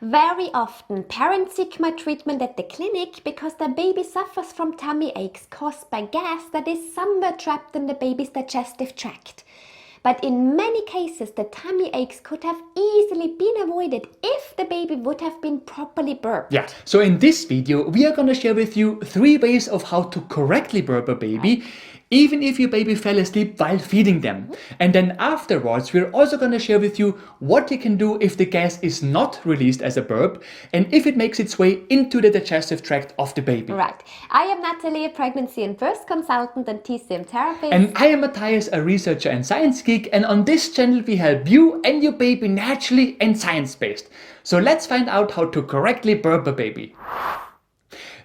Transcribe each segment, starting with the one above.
Very often, parents seek my treatment at the clinic because their baby suffers from tummy aches caused by gas that is somewhere trapped in the baby's digestive tract. But in many cases, the tummy aches could have easily been avoided if the baby would have been properly burped. Yeah, so in this video, we are going to share with you 3 ways of how to correctly burp a baby, even if your baby fell asleep while feeding them. And then afterwards, we're also going to share with you what you can do if the gas is not released as a burp and if it makes its way into the digestive tract of the baby. Right. I am Natalie, a pregnancy and birth consultant and TCM therapist. And I am Matthias, a researcher and science geek, and on this channel we help you and your baby naturally and science-based. So let's find out how to correctly burp a baby.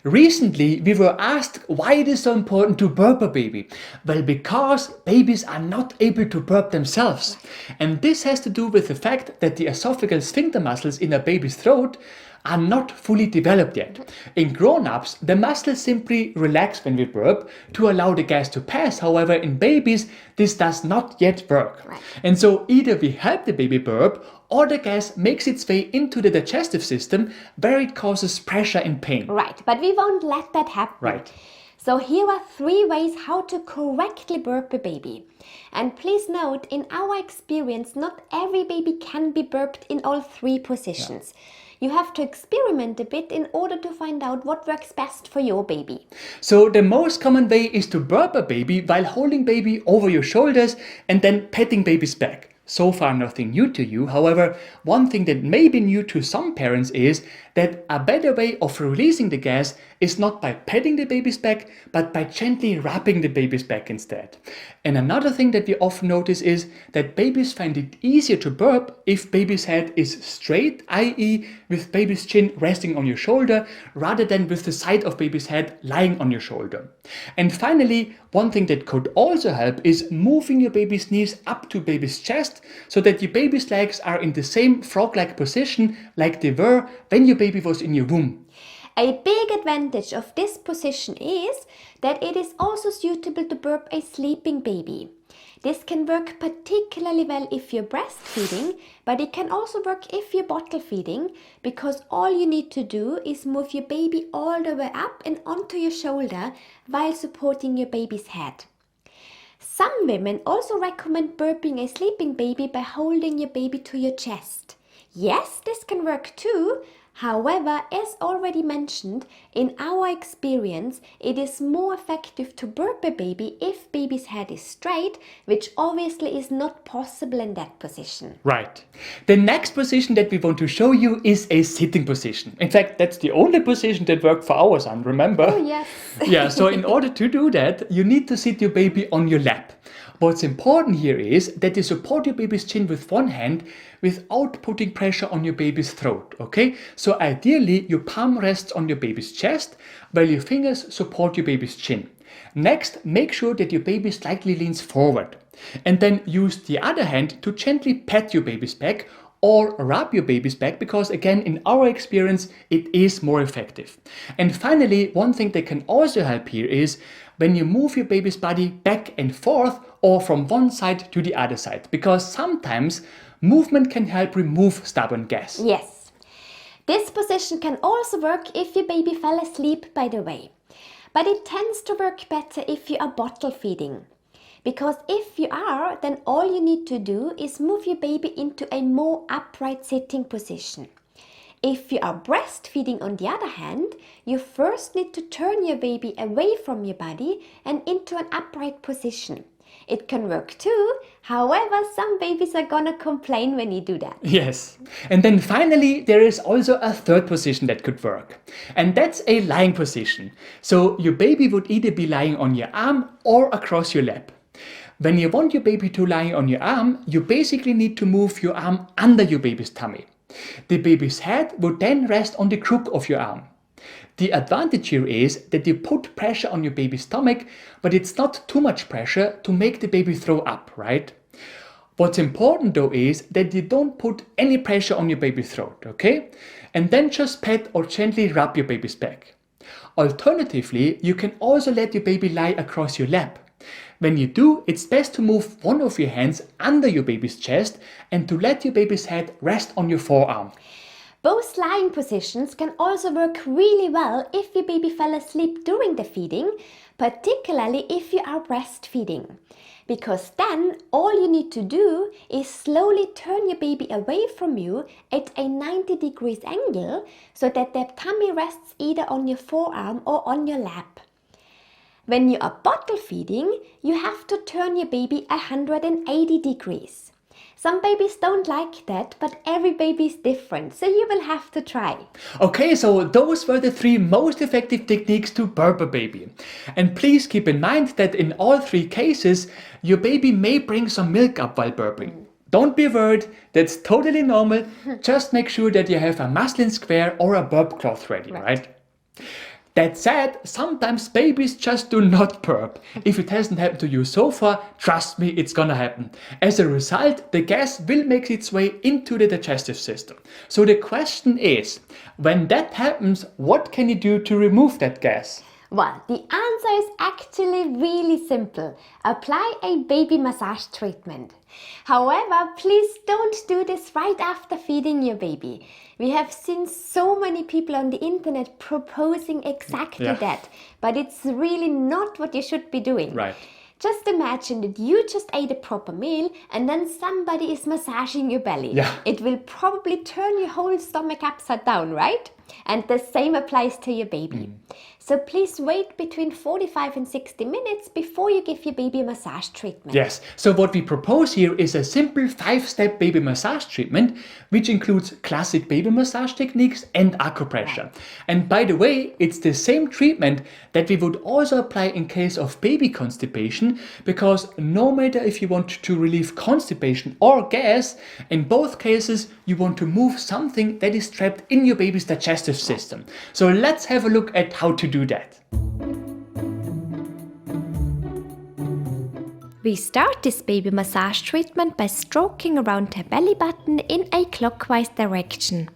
Recently, we were asked why it is so important to burp a baby. Well, because babies are not able to burp themselves. And this has to do with the fact that the esophageal sphincter muscles in a baby's throat are not fully developed yet. In grown-ups, the muscles simply relax when we burp to allow the gas to pass. However, in babies, this does not yet work. And so either we help the baby burp or the gas makes its way into the digestive system where it causes pressure and pain. Right, but we won't let that happen. Right. So here are 3 ways how to correctly burp a baby. And please note, in our experience, not every baby can be burped in all 3 positions. You have to experiment a bit in order to find out what works best for your baby. So the most common way is to burp a baby while holding baby over your shoulders and then petting baby's back. So far nothing new to you. However, one thing that may be new to some parents is that a better way of releasing the gas is not by petting the baby's back, but by gently rubbing the baby's back instead. And another thing that we often notice is that babies find it easier to burp if baby's head is straight, i.e. with baby's chin resting on your shoulder, rather than with the side of baby's head lying on your shoulder. And finally, one thing that could also help is moving your baby's knees up to baby's chest so that your baby's legs are in the same frog-like position like they were when your baby was in your womb. A big advantage of this position is that it is also suitable to burp a sleeping baby. This can work particularly well if you're breastfeeding, but it can also work if you're bottle feeding, because all you need to do is move your baby all the way up and onto your shoulder while supporting your baby's head. Some women also recommend burping a sleeping baby by holding your baby to your chest. Yes, this can work too. However, as already mentioned, in our experience, it is more effective to burp a baby if baby's head is straight, which obviously is not possible in that position. Right. The next position that we want to show you is a sitting position. In fact, that's the only position that worked for our son, remember? Oh, yes. Yeah, so in order to do that, you need to sit your baby on your lap. What's important here is that you support your baby's chin with one hand without putting pressure on your baby's throat, okay? So ideally, your palm rests on your baby's chest while your fingers support your baby's chin. Next, make sure that your baby slightly leans forward. And then use the other hand to gently pat your baby's back or rub your baby's back, because again, in our experience, it is more effective. And finally, one thing that can also help here is when you move your baby's body back and forth or from one side to the other side, because sometimes movement can help remove stubborn gas. Yes. This position can also work if your baby fell asleep, by the way. But it tends to work better if you are bottle feeding. Because if you are, then all you need to do is move your baby into a more upright sitting position. If you are breastfeeding, on the other hand, you first need to turn your baby away from your body and into an upright position. It can work too, however, some babies are gonna complain when you do that. Yes. And then finally, there is also a third position that could work. And that's a lying position. So your baby would either be lying on your arm or across your lap. When you want your baby to lie on your arm, you basically need to move your arm under your baby's tummy. The baby's head would then rest on the crook of your arm. The advantage here is that you put pressure on your baby's stomach, but it's not too much pressure to make the baby throw up, right? What's important though is that you don't put any pressure on your baby's throat, okay? And then just pat or gently rub your baby's back. Alternatively, you can also let your baby lie across your lap. When you do, it's best to move one of your hands under your baby's chest and to let your baby's head rest on your forearm. Both lying positions can also work really well if your baby fell asleep during the feeding, particularly if you are breastfeeding. Because then all you need to do is slowly turn your baby away from you at a 90 degrees angle so that their tummy rests either on your forearm or on your lap. When you are bottle feeding, you have to turn your baby 180 degrees. Some babies don't like that, but every baby is different, so you will have to try. Okay, so those were the 3 most effective techniques to burp a baby. And please keep in mind that in all 3 cases, your baby may bring some milk up while burping. Don't be worried, that's totally normal. Just make sure that you have a muslin square or a burp cloth ready, right? That said, sometimes babies just do not burp. If it hasn't happened to you so far, trust me, it's gonna happen. As a result, the gas will make its way into the digestive system. So the question is, when that happens, what can you do to remove that gas? Well, the answer is actually really simple. Apply a baby massage treatment. However, please don't do this right after feeding your baby. We have seen so many people on the internet proposing exactly that, but it's really not what you should be doing. Right. Just imagine that you just ate a proper meal and then somebody is massaging your belly. Yeah. It will probably turn your whole stomach upside down, right? And the same applies to your baby. So please wait between 45 and 60 minutes before you give your baby a massage treatment. Yes, so what we propose here is a simple 5-step baby massage treatment, which includes classic baby massage techniques and acupressure. And by the way, it's the same treatment that we would also apply in case of baby constipation, because no matter if you want to relieve constipation or gas, in both cases you want to move something that is trapped in your baby's digestive system. So let's have a look at how to do that. We start this baby massage treatment by stroking around her belly button in a clockwise direction.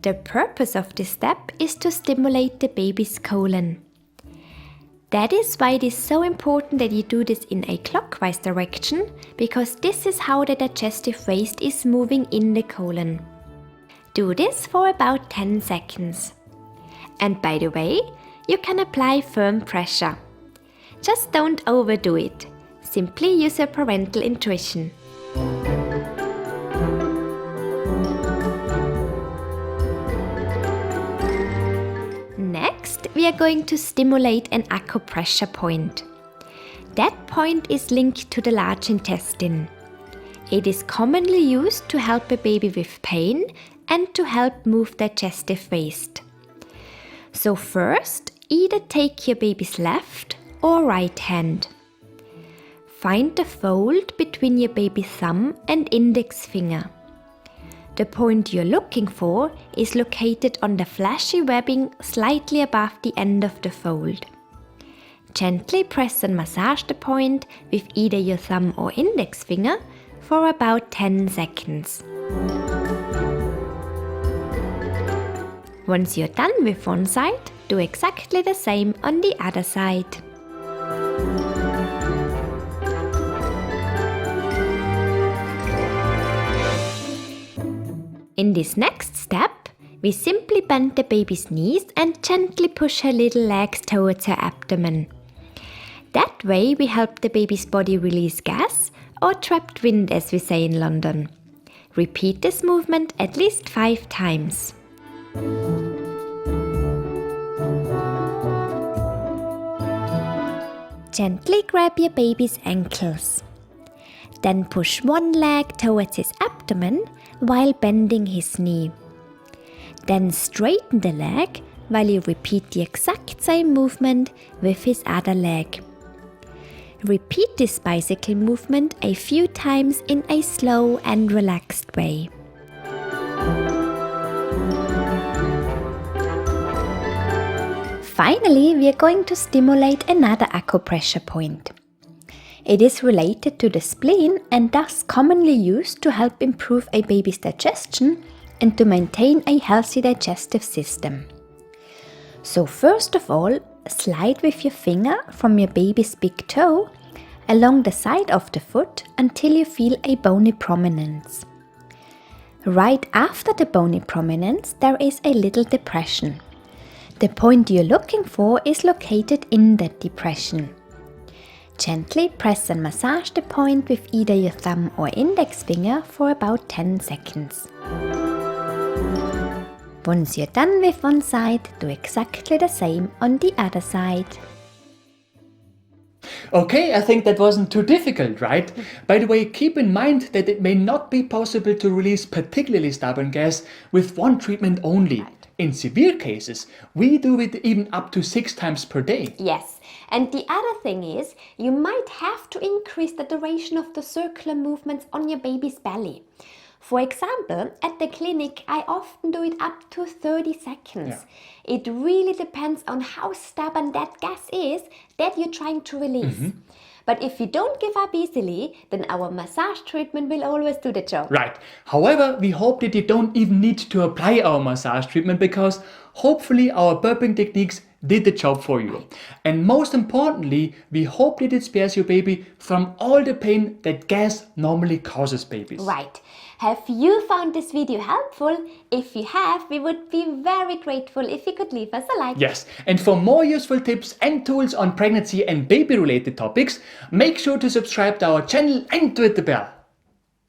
The purpose of this step is to stimulate the baby's colon. That is why it is so important that you do this in a clockwise direction, because this is how the digestive waste is moving in the colon. Do this for about 10 seconds. And by the way, you can apply firm pressure. Just don't overdo it. Simply use your parental intuition. Next, we are going to stimulate an acupressure point. That point is linked to the large intestine. It is commonly used to help a baby with pain and to help move digestive waste. So first, either take your baby's left or right hand. Find the fold between your baby's thumb and index finger. The point you're looking for is located on the fleshy webbing slightly above the end of the fold. Gently press and massage the point with either your thumb or index finger for about 10 seconds. Once you're done with one side, do exactly the same on the other side. In this next step, we simply bend the baby's knees and gently push her little legs towards her abdomen. That way we help the baby's body release gas, or trapped wind as we say in London. Repeat this movement at least 5 times. Gently grab your baby's ankles. Then push one leg towards his abdomen while bending his knee. Then straighten the leg while you repeat the exact same movement with his other leg. Repeat this bicycle movement a few times in a slow and relaxed way. Finally, we are going to stimulate another acupressure point. It is related to the spleen and thus commonly used to help improve a baby's digestion and to maintain a healthy digestive system. So first of all, slide with your finger from your baby's big toe along the side of the foot until you feel a bony prominence. Right after the bony prominence, there is a little depression. The point you're looking for is located in that depression. Gently press and massage the point with either your thumb or index finger for about 10 seconds. Once you're done with one side, do exactly the same on the other side. Okay, I think that wasn't too difficult, right? By the way, keep in mind that it may not be possible to release particularly stubborn gas with one treatment only. In severe cases, we do it even up to 6 times per day. Yes, and the other thing is, you might have to increase the duration of the circular movements on your baby's belly. For example, at the clinic, I often do it up to 30 seconds. It really depends on how stubborn that gas is that you're trying to release. But if you don't give up easily, then our massage treatment will always do the job. Right. However, we hope that you don't even need to apply our massage treatment because hopefully our burping techniques did the job for you. And most importantly, we hope that it spares your baby from all the pain that gas normally causes babies. Right. Have you found this video helpful? If you have, we would be very grateful if you could leave us a like. Yes, and for more useful tips and tools on pregnancy and baby related topics, make sure to subscribe to our channel and to hit the bell.